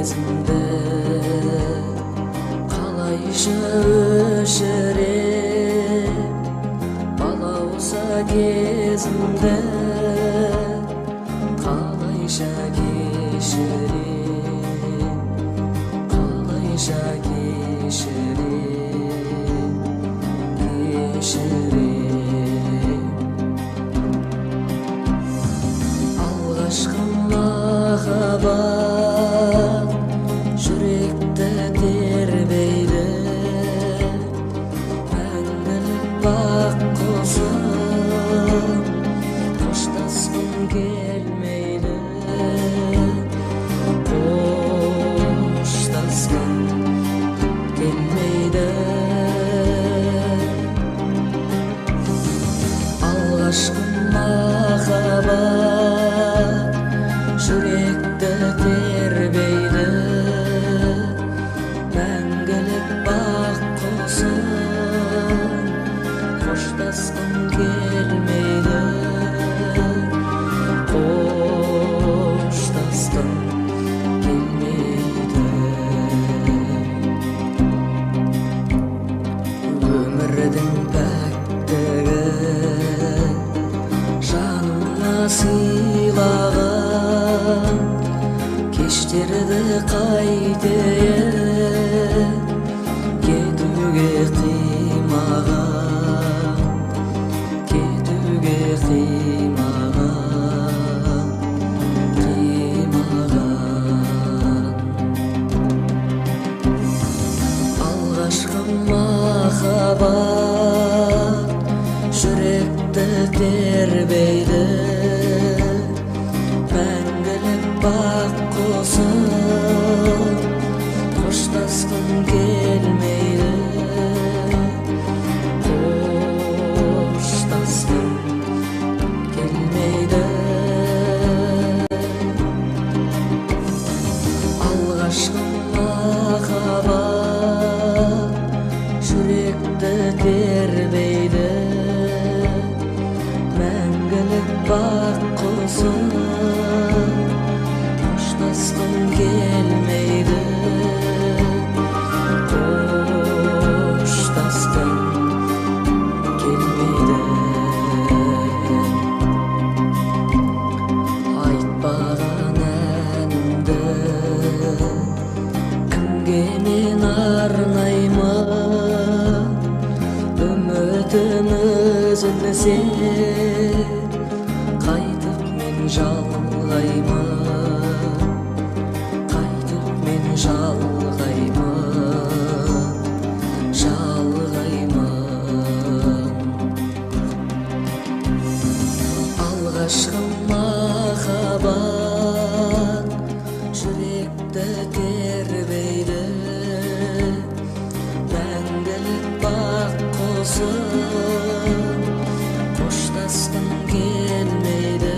кезимде калайша өшөрөм, бала болса кезимде калайша кеширем, калайша кеширем, кеширем. Алгашкы махаббат жүректі тербейді, мәңгілік бақ қосып қоштасқым келмейді, қоштасқым келмейді. Алғашқы махаббат жүректі тербейді, мәңгілік бақ қосып қоштасқым келмейді, қоштасқым келмейді. Өмірдің пәктігі жаныма сыйлаған, кештерді қайтейін, кетуге қимаған, кетуге қимаған, қимаған. Алғашқы махаббат жүректі тербейді, мәңгілік бақ қосып қоштасқым келмейді, қоштасқым келмейді. Алғашқы махаббат жүректі тербейді, мәңгілік бақ қосып қоштасқым келмейді, қоштасқым келмейді. Айтпаған әнімді кімге мен арнаймын, үмітім үзілсе қайтып мен жалғаймын, қайтып мен жалғаймын, жалғаймын. Алғашқы махаббат жүректі тербейді, мәңгілік бақ қосып қоштасқым келмейді,